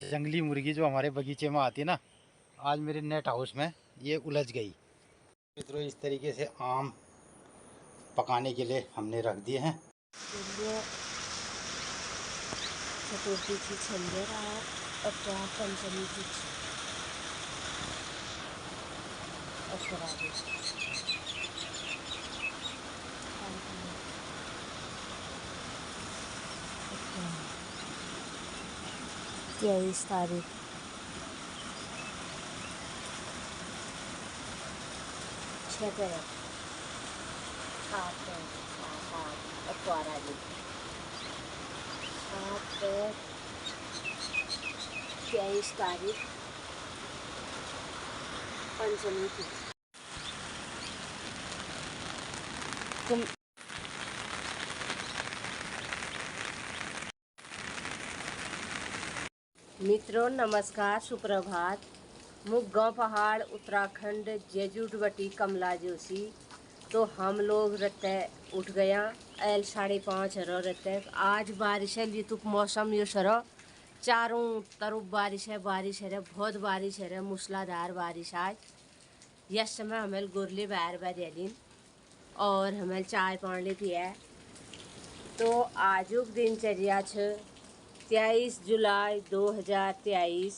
जंगली मुर्गी जो हमारे बगीचे में आती है ना, आज मेरे नेट हाउस में ये उलझ गई। मित्रों, इस तरीके से आम पकाने के लिए हमने रख दिए हैं। चतुर्थीची छंदेरा अथवा पंचमीची अश्वराधी 23 तारीख छठे सात अश्वराधी 23 तारीख पंचमी की। मित्रों नमस्कार, सुप्रभात। मुगगांव पहाड़ उत्तराखंड जेजुटवटी कमला जोशी। तो हम लोग रहते उठ गया एल 5:30 रहते। आज बारिश है, लितुक मौसम यो सरो चारों तरफ बारिश है बहुत बारिश है, मूसलाधार बारिश। आज यस समय हमें गुरली बाहर बैलिन और हमें चाय पान लेती है। तो आजुक दिनचर्या 23 जुलाई 2023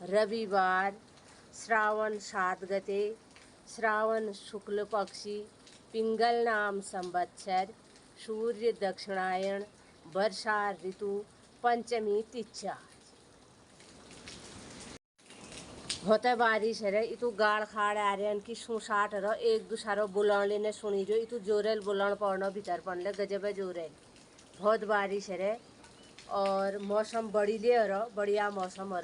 रविवार, श्रावण 7 गते, श्रावण शुक्ल पक्षी, पिंगल नाम संवत्सर, सूर्य दक्षिणायन, वर्षा ऋतु, पंचमी तिथि। होता बारिश है इतु गाड़ खाड़ आ रहे की सुसाट है, एक दूसरा बुलान लेने सुनी जो इतु जोरेल बुलान पड़ना भीतर पड़ने गजब जोरेल। बहुत बारिश है और मौसम बड़ी ले बढ़िया मौसम है।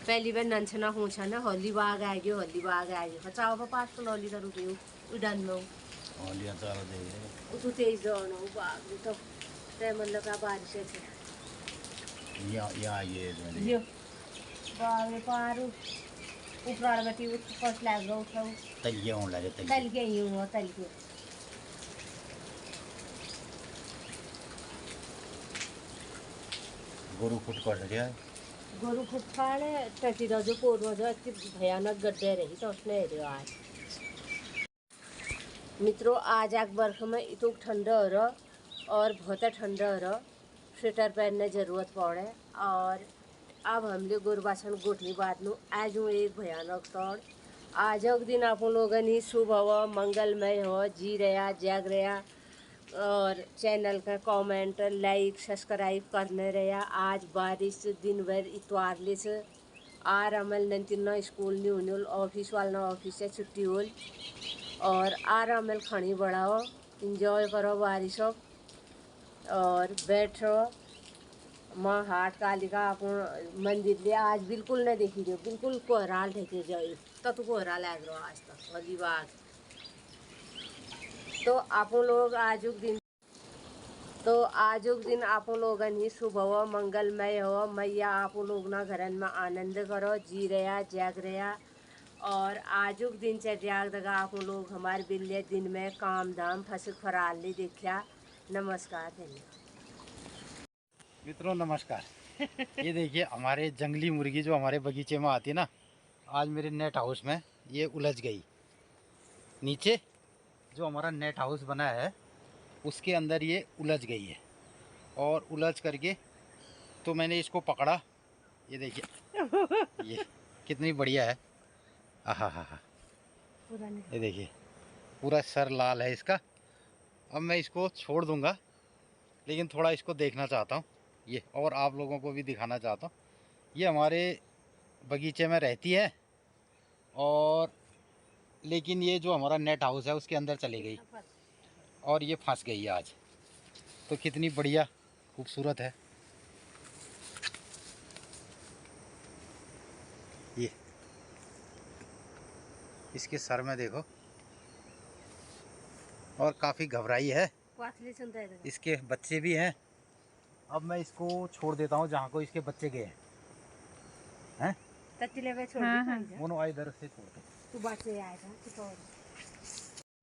पहली बार नंचना होना ना होली बाग आ गई बचाओ पास तो होली करूँ उड़न में तू तेज दौड़ना बाग तो तय मतलब का बारिश है ये बाग पार ऊपर बैठी फर्स्ट लग रहा उठाओ तल के ही हूँ तल के गोरू फुटकर गया गोरू फुटकाने टटी जो पोर जो इतनी भयानक गड्ढे रही तो उसने आज। मित्रों आज एक बर्फ में इतना ठंडा हो रहा और बहुत ठंडा हो रहा, स्वेटर पहनने जरूरत पड़े। और अब हम लोग गुरबासन गोठनी बात लूँ आज हूँ एक भयानक तौर। आज के दिन आप लोगों ने शुभ हो, मंगलमय हो, जी रहा जाग रहा और चैनल का कमेंट लाइक सब्सक्राइब करने रहा। आज बारिश दिन भर इतवार ले से आर अमल नंतिना स्कूल नहीं होने ऑफिस वाला ऑफिस से छुट्टी हो और आराम में खड़ी बढ़ाओ, इंजॉय करो बारिश और बैठो। माँ हाट कालिका अपन मंदिर ले आज बिल्कुल नहीं देखी जो बिल्कुल कोहराल ढके जाए तो कोहरा लग रहा आज तक होली बाग। तो आप लोग आजुक दिन आप लोगन ही शुभ हो, मंगलमय हो, मैया आप लोग ना घरन में आनंद करो, जी रहा जाग रहा। और आजुक दिनचर्या दगा आप लोग हमारे बिल्ले दिन में काम धाम फसल फराल ले देखा। नमस्कार, धन्यवाद। मित्रों नमस्कार। ये देखिए हमारे जंगली मुर्गी जो हमारे बगीचे में आती है ना, आज मेरे नेट हाउस में ये उलझ गई। नीचे जो हमारा नेट हाउस बना है उसके अंदर ये उलझ गई है और उलझ करके तो मैंने इसको पकड़ा। ये देखिए ये कितनी बढ़िया है। आहा हा हा, ये देखिए पूरा सर लाल है इसका। अब मैं इसको छोड़ दूंगा लेकिन थोड़ा इसको देखना चाहता हूँ ये, और आप लोगों को भी दिखाना चाहता हूँ। ये हमारे बगीचे में रहती है और लेकिन ये जो हमारा नेट हाउस है उसके अंदर चली गई और ये फंस गई है आज। तो कितनी बढ़िया खूबसूरत है ये, इसके सर में देखो और काफ़ी घबराई है। इसके बच्चे भी हैं। अब मैं इसको छोड़ देता हूँ जहाँ को इसके बच्चे गए हैं। हाँ। इधर से छोड़ते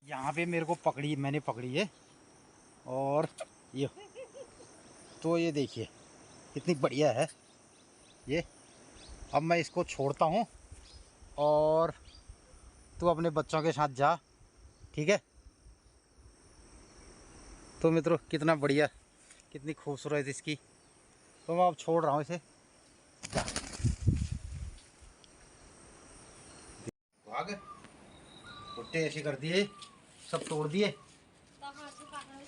यहाँ पे मेरे को मैंने पकड़ी है और ये तो ये देखिए कितनी बढ़िया है ये। अब मैं इसको छोड़ता हूँ और तू अपने बच्चों के साथ जा, ठीक है। तो मित्रों कितना बढ़िया, कितनी खूबसूरत इसकी। तो मैं अब छोड़ रहा हूँ इसे, जा भाग। कुत्ते ऐसे कर दिए, सब तोड़ दिए।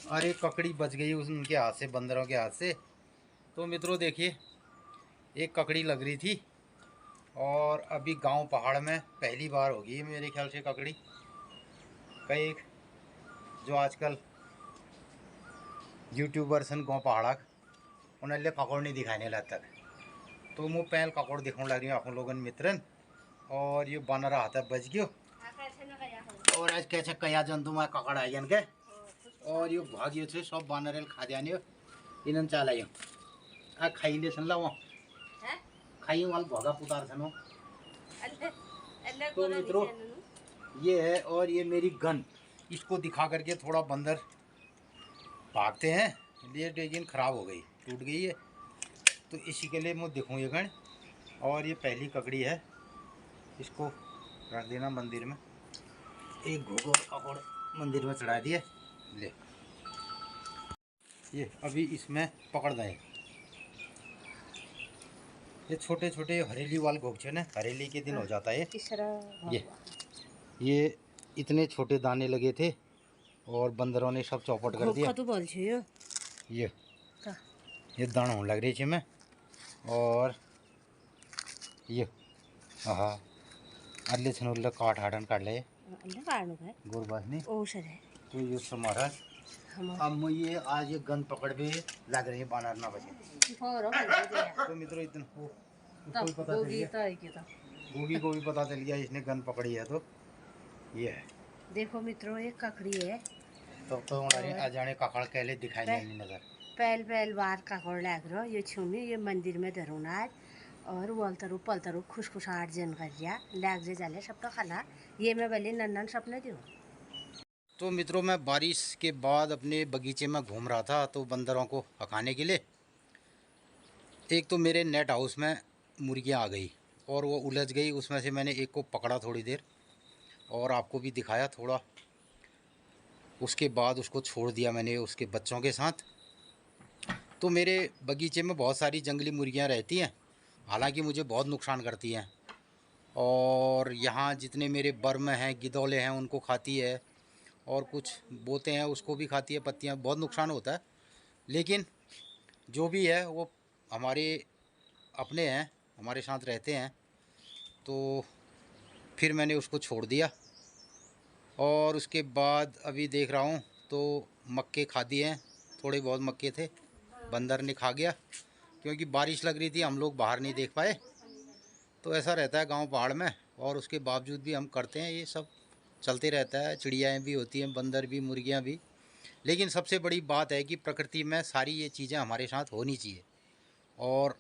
अरे ककड़ी बच गई उनके हाथ से, बंदरों के हाथ से। तो मित्रों देखिए, एक ककड़ी लग रही थी और अभी गांव पहाड़ में पहली बार होगी है मेरे ख्याल से ककड़ी। कई जो आजकल यूट्यूबर्स गांव पहाड़ उन्हें ककड़ नहीं दिखाने लग तक, तो मुँह पहल ककड़ दिखाने लग रही आप लोगन मित्रन। और ये बन रहा था बच गयो। और आज कैसे कया जंतु में ककड़ आई के और ये भाग्य से सब बानरेल खा जाने इन चाल आ खाई ले सन लाओ खाई वाल भोगा पुतार सनो। तो मित्रों ये है, और ये मेरी गन, इसको दिखा करके थोड़ा बंदर भागते हैं, लेकिन ख़राब हो गई, टूट गई है। तो इसी के लिए मैं दिखूँ ये गन। और ये पहली ककड़ी है, इसको रख देना मंदिर में। एक घोघो ककड़ मंदिर में चढ़ा दिए। ले ये अभी इसमें पकड़ दें। ये छोटे छोटे हरेली वाल घोघचे ना, हरेली के दिन हो जाता है ये इतने छोटे दाने लगे थे और बंदरों ने सब चौपट कर दिया। तो बोल ये दाना होने लग रही थी मैं। और ये हाँ अल्ले छनुल्ला काट हाटन काट ले गुरबास ने तो ये समारा। अब ये आज ये गन पकड़ भी लग रही है बानर ना बचे। तो मित्रों इतना कोई पता चल गया, गोगी को भी पता चल गया इसने गन पकड़ी है। तो ये है देखो मित्रों, एक ककड़ी है। तो आ जाने ककड़ कहले दिखाई नहीं नजर। पहल बार ककड़ लग रहा ये छुनी ये मंदिर में धरूना आज और वलतरू पलतरू खुशखुशाट जन कर दिया लग जे जाले सब तो खाला ये मैं भले नन्नन सपने दू। तो मित्रों मैं बारिश के बाद अपने बगीचे में घूम रहा था, तो बंदरों को भगाने के लिए एक तो मेरे नेट हाउस में मुर्गियाँ आ गई और वो उलझ गई। उसमें से मैंने एक को पकड़ा थोड़ी देर और आपको भी दिखाया थोड़ा। उसके बाद उसको छोड़ दिया मैंने उसके बच्चों के साथ। तो मेरे बगीचे में बहुत सारी जंगली मुर्गियाँ रहती हैं, हालांकि मुझे बहुत नुकसान करती हैं। और यहाँ जितने मेरे बर्म हैं, गिदौले हैं, उनको खाती है और कुछ बोते हैं उसको भी खाती है, पत्तियाँ, बहुत नुकसान होता है। लेकिन जो भी है वो हमारे अपने हैं, हमारे साथ रहते हैं। तो फिर मैंने उसको छोड़ दिया और उसके बाद अभी देख रहा हूँ तो मक्के खा दिए हैं, थोड़े बहुत मक्के थे बंदर ने खा गया, क्योंकि बारिश लग रही थी, हम लोग बाहर नहीं देख पाए। तो ऐसा रहता है गांव पहाड़ में, और उसके बावजूद भी हम करते हैं, ये सब चलते रहता है। चिड़ियाएँ भी होती हैं, बंदर भी, मुर्गियाँ भी। लेकिन सबसे बड़ी बात है कि प्रकृति में सारी ये चीज़ें हमारे साथ होनी चाहिए। और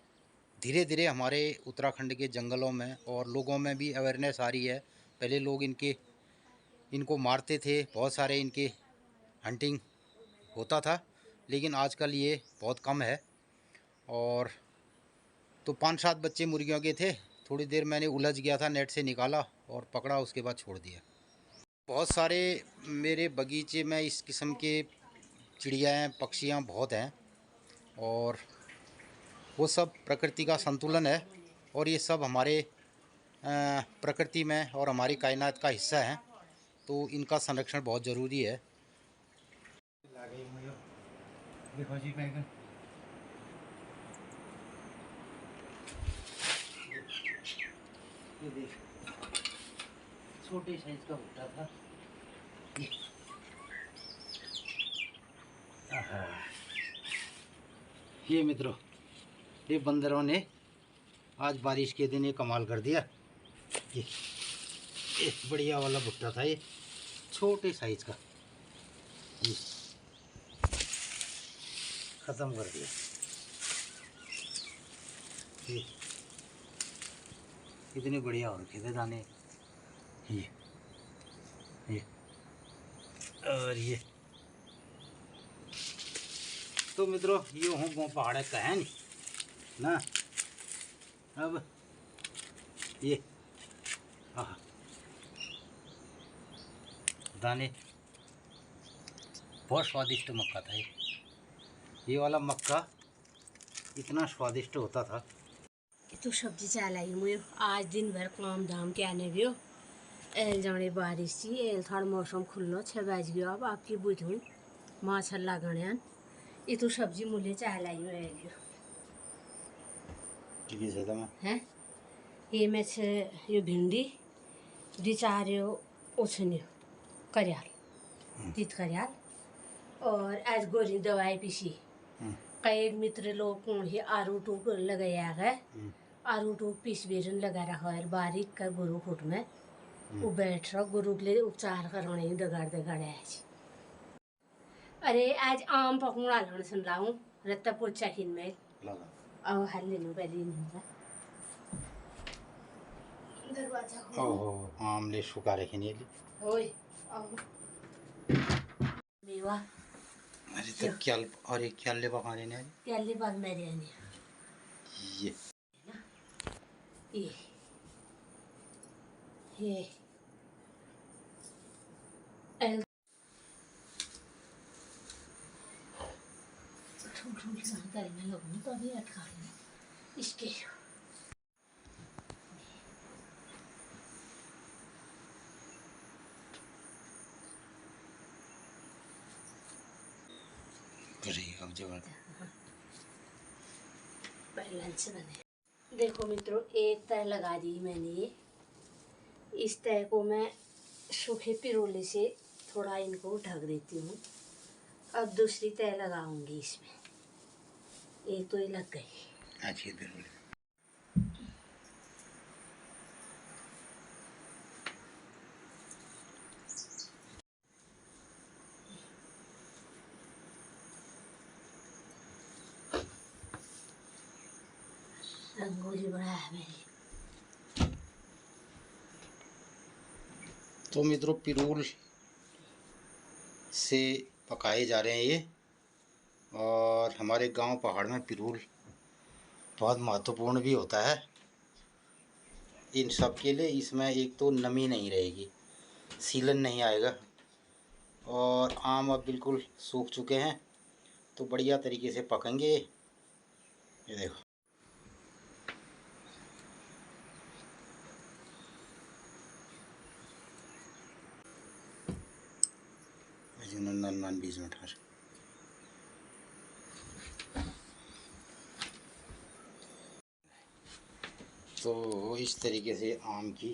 धीरे धीरे हमारे उत्तराखंड के जंगलों में और लोगों में भी अवेयरनेस आ रही है। पहले लोग इनको मारते थे, बहुत सारे इनके हंटिंग होता था, लेकिन आजकल ये बहुत कम है। और तो 5-7 बच्चे मुर्गियों के थे, थोड़ी देर मैंने उलझ गया था, नेट से निकाला और पकड़ा, उसके बाद छोड़ दिया। बहुत सारे मेरे बगीचे में इस किस्म के चिड़ियाँ पक्षियाँ बहुत हैं और वो सब प्रकृति का संतुलन है। और ये सब हमारे प्रकृति में और हमारी कायनात का हिस्सा है, तो इनका संरक्षण बहुत ज़रूरी है। ये देख छोटे साइज का भुट्टा था। ये मित्रों, ये बंदरों ने आज बारिश के दिन ये कमाल कर दिया। ये बढ़िया वाला भुट्टा था, ये छोटे साइज का, ये ख़त्म कर दिया। ये इतने बढ़िया हो रखे थे दाने। ये और ये तो मित्रों ये हूँ गाँव पहाड़ का है नहीं। ना। अब ये हाँ दाने, बहुत स्वादिष्ट मक्का था ये वाला मक्का इतना स्वादिष्ट होता था। तो सब्जी चालाई मुझे आज दिन भर काम धाम के आने भी हो एल जाने बारिश थी एल थोड़ा मौसम खुल्लो 6 बज गयो अब आपकी बुझूँ माछ लागण ये तो सब्जी मुझे चालाई हो हैं ये में से ये भिंडी रिचार्यो ओछन्यो करियाल तीत करियाल और आज गोरी दवाई पीसी कई मित्र लोग को ही आरू टूक लगाया है आरू टूक पीस बेरन लगा रहा है बारीक का गुरु फुट में वो बैठ रहा गुरु के लिए उपचार करने ही दगाड़ दगाड़ आज अरे आज आम पकौड़ा लाने सुन रहा हूँ रत्ता पोचा खिन में अब हाल लेने पहले नहीं दरवाजा ओहो आमले सुखा रखे नहीं ओए आओ मेवा अरे तो क्या और एक क्या ले पका लेने क्या ले बाग मेरे आने ये ये एल थोड़ी जानकारी में लोगों तो अभी अटका लेना इसके अब जब लंच बने देखो मित्रों एक तय लगा दी मैंने इस तय को मैं सूखे पिरोले से थोड़ा इनको ढक देती हूँ अब दूसरी तय लगाऊंगी इसमें एक तो ये लग गई अच्छी पिरोले रंगोली बड़ा है मेरी तो मित्रों पिरूल से पकाए जा रहे हैं ये और हमारे गांव पहाड़ में पिरूल बहुत महत्वपूर्ण भी होता है इन सब के लिए। इसमें एक तो नमी नहीं रहेगी, सीलन नहीं आएगा और आम अब बिल्कुल सूख चुके हैं तो बढ़िया तरीके से पकेंगे। ये देखो नन 20 मिनट हर तो इस तरीके से आम की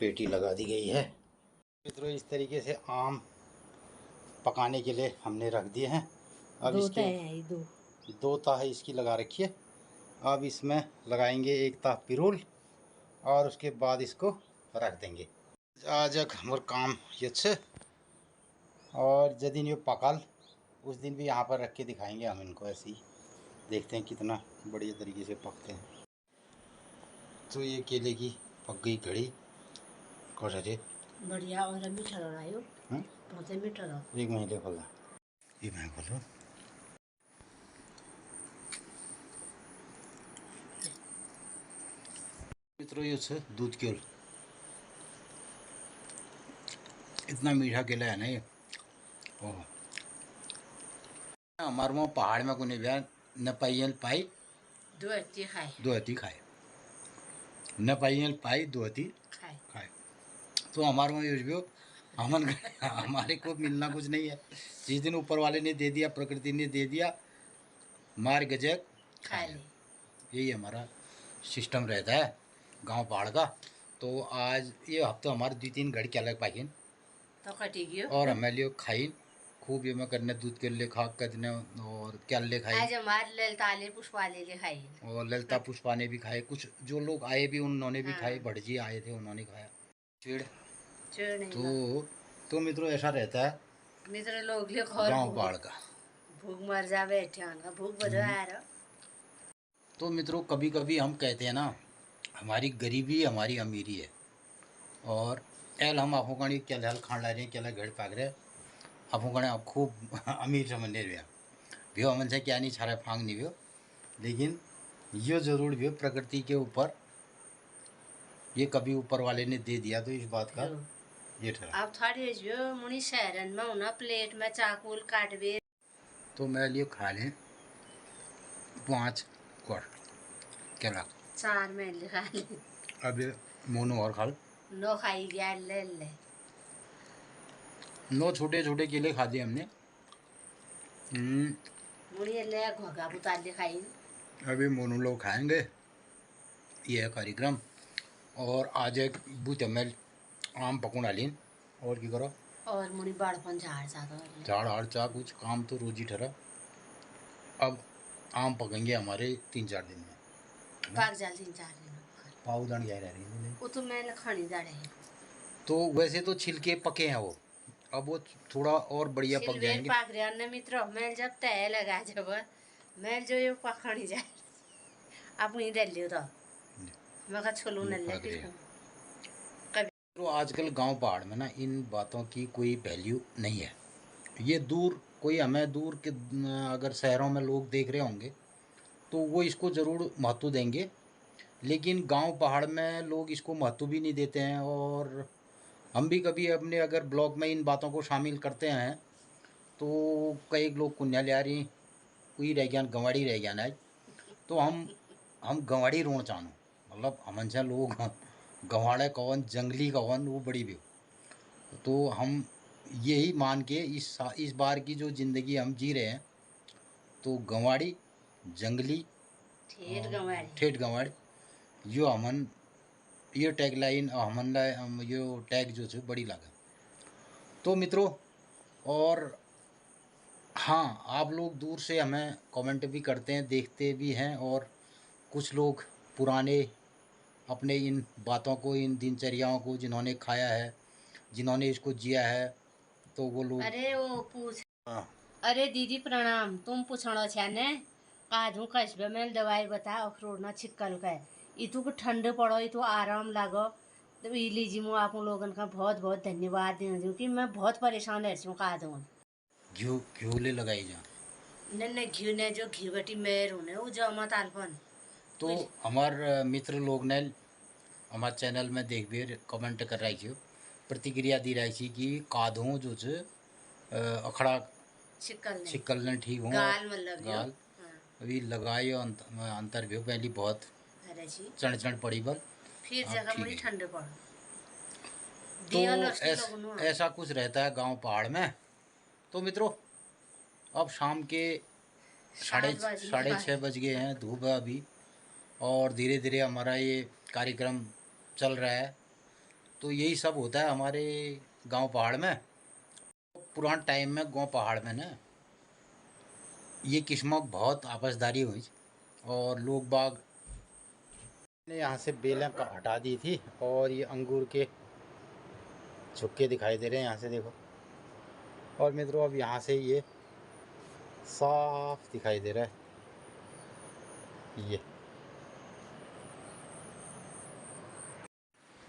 पेटी लगा दी गई है। मित्रों इस तरीके से आम पकाने के लिए हमने रख दिए हैं। अब इसके दो ताह इसकी लगा रखी है। अब इसमें लगाएंगे एक ताह पिरूल और उसके बाद इसको रख देंगे। आज हमारा काम ये छे और जिस दिन ये पकाल उस दिन भी यहाँ पर रख के दिखाएंगे हम इनको ऐसे ही, देखते हैं कितना बढ़िया तरीके से पकते हैं। तो ये केले की पक गई कड़ी कोठे बढ़िया और मीठा रहा बहुत मीठा रहा। एक महीने खोला ये मैं खोलो मित्रों ये दूध केल इतना मीठा केला है ना ये। ओह हमारे वहाँ पहाड़ में कोने ब्याह न पाइयल पाई दो हती खाए न पाइयल पाई दो हती खाए। तो हमारे वहाँ यूज भी हमन हमारे को मिलना कुछ नहीं है। जिस दिन ऊपर वाले ने दे दिया, प्रकृति ने दे दिया, मार गजक खाए। यही हमारा सिस्टम रहता है गांव पहाड़ का। तो आज ये हफ्ते हमारे 2-3 घड़ी क्या लग पाइन तो कटी गयो और हमें लियो खाइन खूब ये मैं करने दूध के लिए खा कदने और क्या ले खाए। आज हमारे ललताले पुष्पाले ले खाई और ललता पुष्पा ने भी खाए, कुछ जो लोग आए भी उन्होंने भी खाए, भटजी आए थे उन्होंने खाया चिड़। तो मित्रों ऐसा रहता है मित्र लोग ले गाँव पहाड़ का भूख मर जा बैठे भूख बजा रहा। तो मित्रों कभी कभी हम कहते हैं ना हमारी गरीबी हमारी अमीरी है और एल हम आपको कहीं क्या हाल खान ला रहे हैं क्या घेड़ पाक रहे आपको कहीं खूब अमीर समझने रहे भी हमन से क्या नहीं छारा फांग नहीं भी लेकिन ये जरूर भी है, प्रकृति के ऊपर ये कभी ऊपर वाले ने दे दिया तो इस बात का ये ठहरा। अब थोड़ी जो मुनी शहरन में होना प्लेट में चाकूल काटवे तो मेरे लिए खा लें 5 क्वार केला। 4 में लिखा ले अब ये मोनू और खा लो। नो खाई गया ले 9 छोटे छोटे केले खा दिए हमने। मुनी ले घोगा बुता ले खाई। अभी मोनू लोग खाएंगे, ये है कार्यक्रम। और आज एक बूते में आम पकौड़ा लीन और की करो और मुनी बाड़पन झाड़ सा झाड़ हाड़ चा कुछ काम तो रोज ही ठहरा। अब आम पकेंगे हमारे 3-4 दिन में। पाक जाल 3-4 दिन पाव दान जा रही है वो तो मैंने खानी जाड़े तो वैसे तो छिलके पके हैं वो, अब वो थोड़ा और बढ़िया पक जाएंगे। पाक रहा न मित्रों मैं जब तय लगा जब मैं जो ये पकड़ी जाए आप वहीं डाल लियो तो मैं का छोलू न ले तो आजकल गांव पहाड़ में ना इन बातों की कोई वैल्यू नहीं है। ये दूर कोई हमें दूर के अगर शहरों में लोग देख रहे होंगे तो वो इसको ज़रूर महत्व देंगे, लेकिन गांव पहाड़ में लोग इसको महत्व भी नहीं देते हैं। और हम भी कभी अपने अगर ब्लॉग में इन बातों को शामिल करते हैं तो कई लोग कुन्यालियारी कोई रह गया गंवाड़ी रह गया ना, तो हम गंवाड़ी रोण चाहूँ मतलब हमन से लोग गंवाड़े कौन जंगली कौन वो बड़ी भी। तो हम यही मान के इस बार की जो ज़िंदगी हम जी रहे हैं तो गंवाड़ी जंगली ठेठ गंवाड़ी यो हमन ये टैगलाइन हमन यो टैग जो है बड़ी लगा। तो मित्रों और हाँ, आप लोग दूर से हमें कमेंट भी करते हैं, देखते भी हैं, और कुछ लोग पुराने अपने इन बातों को इन दिनचर्याओं को जिन्होंने खाया है जिन्होंने इसको जिया है तो वो लोग अरे वो पूछ हाँ। अरे दीदी प्रणाम तुम पूछना छे ने काजू कस्बे में दवाई बता अखरोट ना छिकल का इतु को ठंड पड़ो इतु आराम लागो तो ई लीजिए मैं आप लोगन का बहुत बहुत धन्यवाद देना क्योंकि मैं बहुत परेशान रह हूँ का दूँ घी घी ले लगाई जा न घी ने जो घी बटी मेर होने वो जो मत आलपन तो हमार मित्र लोग ने हमारे चैनल में देख भी कमेंट कर रही थी प्रतिक्रिया दी रही थी कि काधों जो है अखड़ा छिकल ने ठीक हूँ गाल अभी लगाई अंतर भी पहली बहुत चढ़ चढ़ पड़ी बल फिर जगह मुड़ी ठंड पड़ तो ऐसा कुछ रहता है गांव पहाड़ में। तो मित्रों अब शाम के 6:30 बज गए हैं, धूप है अभी और धीरे धीरे हमारा ये कार्यक्रम चल रहा है। तो यही सब होता है हमारे गांव पहाड़ में। पुराने टाइम में गांव पहाड़ में ना ये किस्मत बहुत आपसदारी हुई और लोग बाग ने यहाँ से बेलें का हटा दी थी और ये अंगूर के झुक्के दिखाई दे रहे हैं यहाँ से देखो। और मित्रों अब यहाँ से ये साफ दिखाई दे रहा है ये।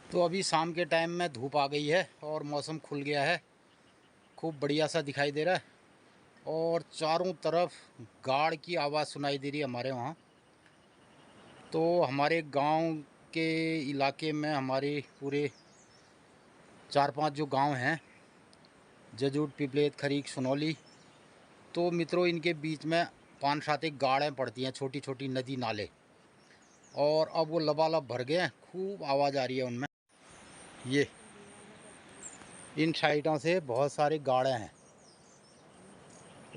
तो अभी शाम के टाइम में धूप आ गई है और मौसम खुल गया है, खूब बढ़िया सा दिखाई दे रहा है और चारों तरफ गाड़ की आवाज़ सुनाई दे रही है हमारे वहाँ। तो हमारे गांव के इलाके में हमारे पूरे 4-5 जो गांव हैं जजूट पिपलेत खरीक सुनौली, तो मित्रों इनके बीच में 5-7 एक गाड़ें पड़ती हैं छोटी छोटी नदी नाले, और अब वो लबालब भर गए हैं, खूब आवाज़ आ रही है उनमें। ये इन साइडों से बहुत सारे गाड़े हैं।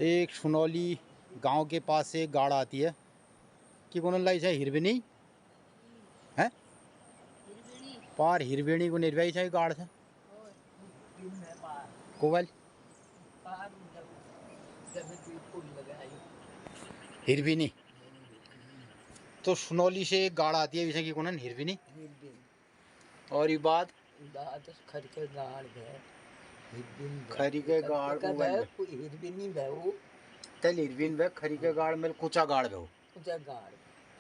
एक सुनौली गांव के पास से एक गाड़ आती है कि कौन लाई है हिरवेनी है पार हिरवेणी को निर्वाही है गाड़ से कोवल हिरवेनी। तो सुनौली से एक गाड़ आती है विषय की कौन हिरवेनी और ये बात खरी के गाड़ खरी के गाड़ को हिरबिनी बेहू तल हिरबिन बे खरी के गाड़ में कुचा गाड़ बेहू कुचा गाड़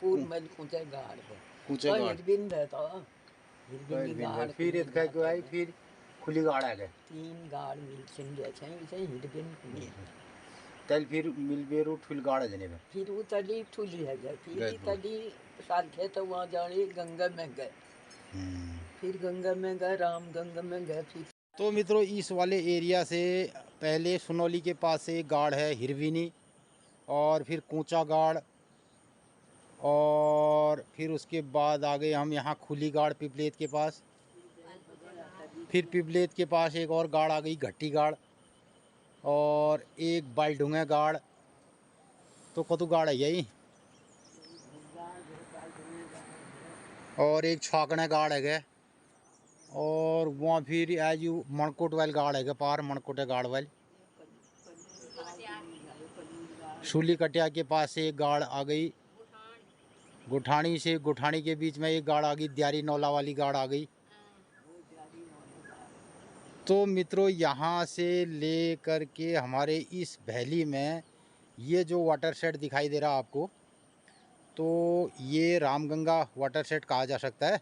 पूर में कुचा गाड़ बे कुचा गाड़ हिरबिन बे तो हिरबिनी गाड़ फिर एक का क्यों आई फिर खुली गाड़ आ गए 3 गाड़ मिल छिन गए छै हिरबिन तल फिर मिलबे रूट फिर गाड़ जने में फिर वो तली ठुली है गए फिर गए ये दूर। तली साथे तो वहाँ जाने गंगा में गए फिर गंगा में गए राम गंगा में गए फिर तो मित्रों इस वाले एरिया से पहले सुनौली के पास से एक गाड़ है हिरविनी, और फिर कूचा गाड़, और फिर उसके बाद आ गए हम यहाँ खुली गाड़ पिपलेत के पास। फिर पिपलेत के पास एक और गाड़ आ गई घट्टी गाड़, और एक बालडुंगे गाड़। तो कतु गाड़ है यही, और एक छाकने गाड़ है, और वहाँ फिर एज यू मणकोट वाल गाड़ है पार मणकोटे गाड़ वाल। शूली कटिया के पास से एक गाड़ आ गई, गुठानी से गुठानी के बीच में एक गाड़ आ गई, दियारी नौला वाली गाड़ आ गई। तो मित्रों यहाँ से ले कर के हमारे इस वैली में ये जो वाटर शेड दिखाई दे रहा आपको, तो ये रामगंगा वाटर शेड कहा जा सकता है।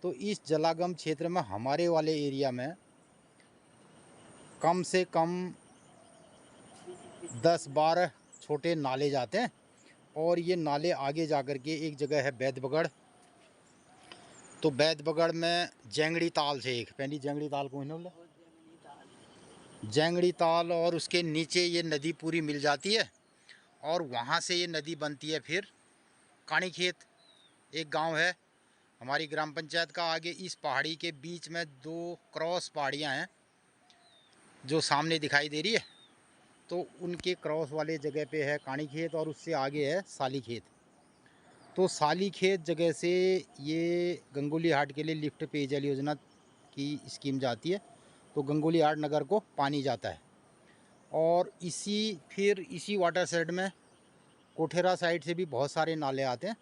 तो इस जलागम क्षेत्र में हमारे वाले एरिया में कम से कम 10-12 छोटे नाले जाते हैं, और ये नाले आगे जा कर के एक जगह है बैदबगड़। तो बैदबगड़ में जैंगड़ी ताल से एक पहली जैंगड़ी ताल को जैंगड़ी ताल, और उसके नीचे ये नदी पूरी मिल जाती है, और वहाँ से ये नदी बनती है फिर कानी खेत एक गांव है हमारी ग्राम पंचायत का। आगे इस पहाड़ी के बीच में 2 क्रॉस पहाड़ियाँ हैं जो सामने दिखाई दे रही है, तो उनके क्रॉस वाले जगह पे है कानी खेत, और उससे आगे है साली खेत। तो साली खेत जगह से ये गंगोली हाट के लिए लिफ्ट पेयजल योजना की स्कीम जाती है, तो गंगोली हाट नगर को पानी जाता है। और इसी वाटर शेड में कोठेरा साइड से भी बहुत सारे नाले आते हैं,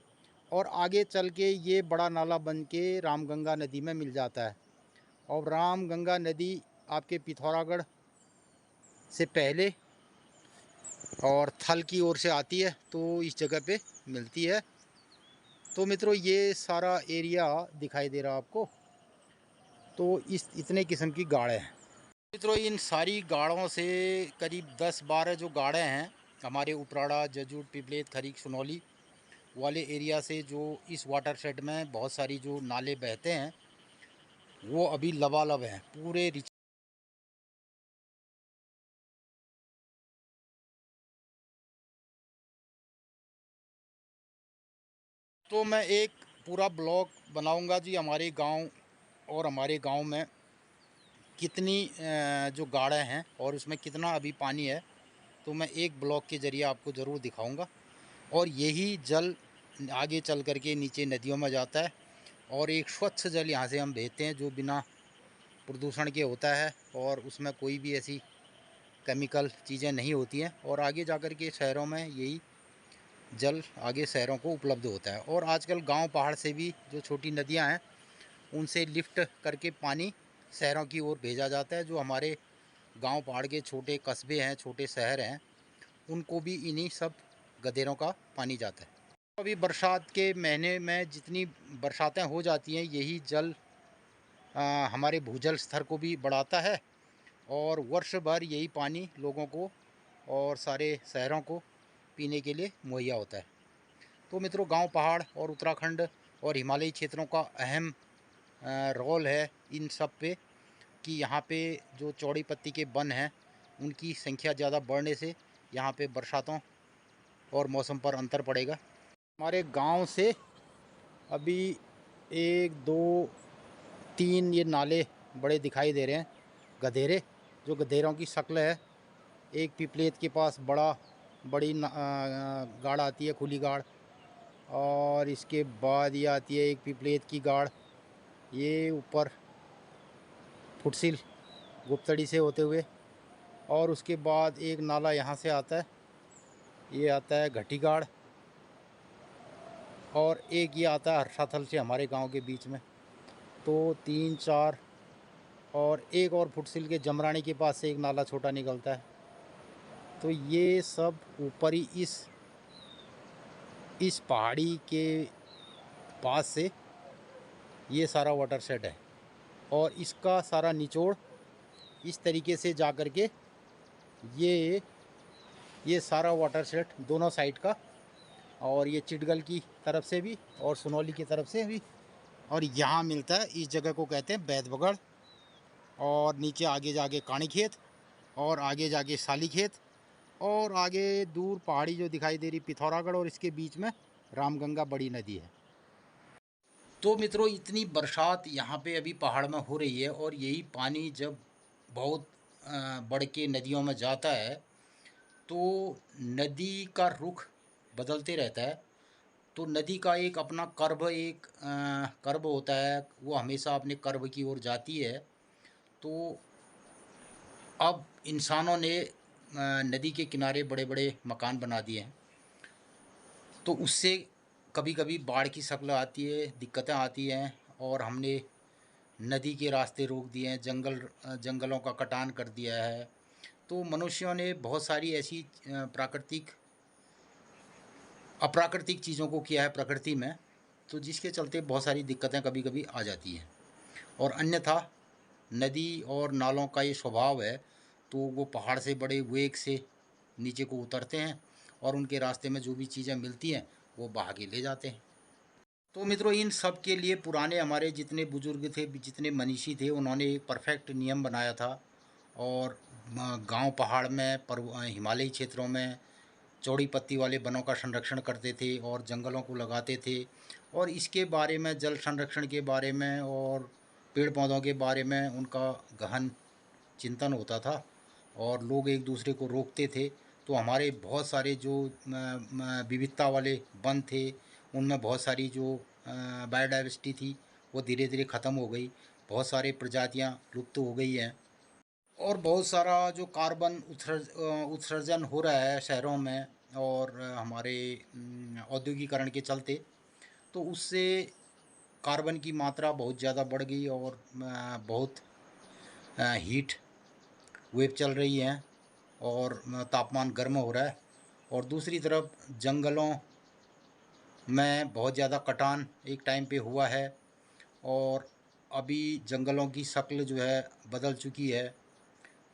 और आगे चल के ये बड़ा नाला बन के रामगंगा नदी में मिल जाता है। और रामगंगा नदी आपके पिथौरागढ़ से पहले और थल की ओर से आती है, तो इस जगह पे मिलती है। तो मित्रों ये सारा एरिया दिखाई दे रहा आपको, तो इतने किस्म की गाड़ें हैं। मित्रों इन सारी गाड़ों से करीब 10-12 जो गाड़ें हैं हमारे उपराड़ा, जजूट, पिपलेत, खरीक, सुनौली वाले एरिया से, जो इस वाटर शेड में बहुत सारी जो नाले बहते हैं वो अभी लबालब हैं पूरे। तो मैं एक पूरा ब्लॉग बनाऊंगा जी हमारे गांव, और हमारे गांव में कितनी जो गाड़ें हैं और उसमें कितना अभी पानी है, तो मैं एक ब्लॉग के ज़रिए आपको ज़रूर दिखाऊंगा। और यही जल आगे चल कर के नीचे नदियों में जाता है, और एक स्वच्छ जल यहाँ से हम भेजते हैं जो बिना प्रदूषण के होता है, और उसमें कोई भी ऐसी केमिकल चीज़ें नहीं होती हैं, और आगे जा कर के शहरों में यही जल आगे शहरों को उपलब्ध होता है। और आजकल गांव पहाड़ से भी जो छोटी नदियां हैं उनसे लिफ्ट करके पानी शहरों की ओर भेजा जाता है। जो हमारे गांव पहाड़ के छोटे कस्बे हैं, छोटे शहर हैं, उनको भी इन्हीं सब गधेरों का पानी जाता है। अभी बरसात के महीने में जितनी बरसातें हो जाती हैं, यही जल हमारे भूजल स्तर को भी बढ़ाता है, और वर्ष भर यही पानी लोगों को और सारे शहरों को पीने के लिए मुहैया होता है। तो मित्रों गांव पहाड़ और उत्तराखंड और हिमालयी क्षेत्रों का अहम रोल है इन सब पे, कि यहाँ पे जो चौड़ी पत्ती के वन हैं उनकी संख्या ज़्यादा बढ़ने से यहाँ पे बरसातों और मौसम पर अंतर पड़ेगा। हमारे गांव से अभी 1, 2, 3 ये नाले बड़े दिखाई दे रहे हैं, गधेरे, जो गधेरों की शक्ल है। एक पिपलेत के पास बड़ी गाड़ आती है, खुली गाड़, और इसके बाद ये आती है एक पिपलेत की गाड़, ये ऊपर फुटसिल गुप्तड़ी से होते हुए, और उसके बाद एक नाला यहाँ से आता है, ये आता है घटी गाड़, और एक ये आता है हर्षाथल से हमारे गांव के बीच में। तो 3, 4, और एक और फुटसिल के जमरानी के पास से एक नाला छोटा निकलता है। तो ये सब ऊपर ही इस पहाड़ी के पास से ये सारा वाटर शेड है, और इसका सारा निचोड़ इस तरीके से जा कर के ये ये सारा वाटर शेड दोनों साइड का, और ये चिटगल की तरफ से भी और सुनौली की तरफ से भी। और यहाँ मिलता है, इस जगह को कहते हैं बैदबगड़, और नीचे आगे जाके काणी खेत, और आगे जाके साली खेत, और आगे दूर पहाड़ी जो दिखाई दे रही पिथौरागढ़, और इसके बीच में रामगंगा बड़ी नदी है। तो मित्रों, इतनी बरसात यहाँ पे अभी पहाड़ में हो रही है, और यही पानी जब बहुत बढ़ के नदियों में जाता है तो नदी का रुख बदलते रहता है। तो नदी का एक अपना कर्व होता है, वो हमेशा अपने कर्व की ओर जाती है। तो अब इंसानों ने नदी के किनारे बड़े बड़े मकान बना दिए हैं, तो उससे कभी कभी बाढ़ की शक्ल आती है, दिक्कतें आती हैं, और हमने नदी के रास्ते रोक दिए हैं, जंगलों का कटान कर दिया है। तो मनुष्यों ने बहुत सारी ऐसी अप्राकृतिक चीज़ों को किया है प्रकृति में, तो जिसके चलते बहुत सारी दिक्कतें कभी कभी आ जाती हैं। और अन्यथा नदी और नालों का ये स्वभाव है, तो वो पहाड़ से बड़े वेग से नीचे को उतरते हैं, और उनके रास्ते में जो भी चीज़ें मिलती हैं वो बहा के ले जाते हैं। तो मित्रों, इन सब के लिए पुराने हमारे जितने बुजुर्ग थे, जितने मनीषी थे, उन्होंने एक परफेक्ट नियम बनाया था। और गांव पहाड़ में, हिमालयी क्षेत्रों में चौड़ी पत्ती वाले वनों का संरक्षण करते थे और जंगलों को लगाते थे, और इसके बारे में, जल संरक्षण के बारे में और पेड़ पौधों के बारे में उनका गहन चिंतन होता था, और लोग एक दूसरे को रोकते थे। तो हमारे बहुत सारे जो विविधता वाले वन थे, उनमें बहुत सारी जो बायोडाइवर्सिटी थी वो धीरे धीरे ख़त्म हो गई, बहुत सारी प्रजातियां लुप्त हो गई हैं। और बहुत सारा जो कार्बन उत्सर्जन हो रहा है शहरों में, और हमारे औद्योगिकरण के चलते, तो उससे कार्बन की मात्रा बहुत ज़्यादा बढ़ गई, और बहुत हीट वेव चल रही हैं, और तापमान गर्म हो रहा है। और दूसरी तरफ जंगलों में बहुत ज़्यादा कटान एक टाइम पे हुआ है, और अभी जंगलों की शक्ल जो है बदल चुकी है,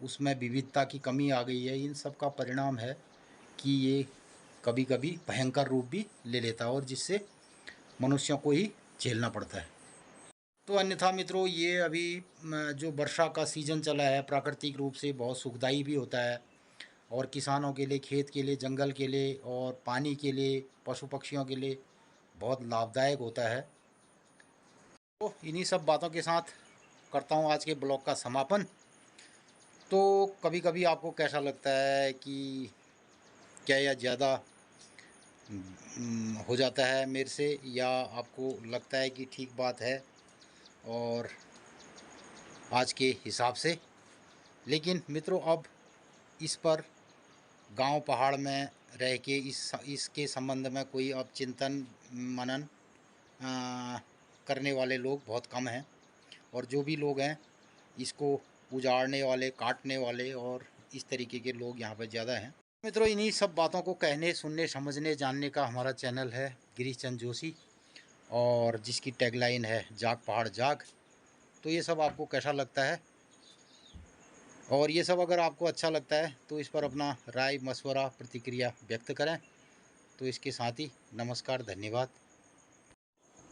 उसमें विविधता की कमी आ गई है। इन सब का परिणाम है कि ये कभी कभी भयंकर रूप भी ले लेता है, और जिससे मनुष्यों को ही झेलना पड़ता है। तो अन्यथा मित्रों, ये अभी जो वर्षा का सीज़न चला है, प्राकृतिक रूप से बहुत सुखदायी भी होता है, और किसानों के लिए, खेत के लिए, जंगल के लिए, और पानी के लिए, पशु पक्षियों के लिए बहुत लाभदायक होता है। तो इन्हीं सब बातों के साथ करता हूँ आज के ब्लॉग का समापन। तो कभी कभी आपको कैसा लगता है कि क्या यह ज़्यादा हो जाता है मेरे से, या आपको लगता है कि ठीक बात है और आज के हिसाब से? लेकिन मित्रों, अब इस पर गांव पहाड़ में रह के इसके संबंध में कोई अब चिंतन मनन करने वाले लोग बहुत कम हैं, और जो भी लोग हैं इसको उजाड़ने वाले, काटने वाले और इस तरीके के लोग यहाँ पर ज़्यादा हैं। मित्रों, इन्हीं सब बातों को कहने, सुनने, समझने, जानने का हमारा चैनल है गिरीश चंद जोशी, और जिसकी टैगलाइन है जाग पहाड़ जाग। तो ये सब आपको कैसा लगता है? और ये सब अगर आपको अच्छा लगता है तो इस पर अपना राय, मशवरा, प्रतिक्रिया व्यक्त करें। तो इसके साथ ही नमस्कार, धन्यवाद।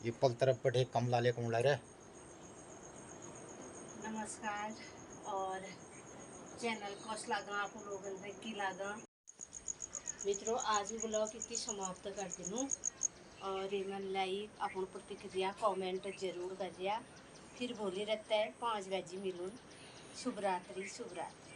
ये पल तरफ पढ़े कमलाले कुमलारे। नमस्कार, और चैनल को लागा आप लोगों ने की लागा। मित्रों, आज भी ब्लॉग इतनी समाप्त कर दिनूँ, और इमन लाइक अपन प्रतिक्रिया कमेंट जरूर करिया। फिर बोली रहता है 5 बजे मिलूँ। शुभ रात्रि, शुभ रात्रि।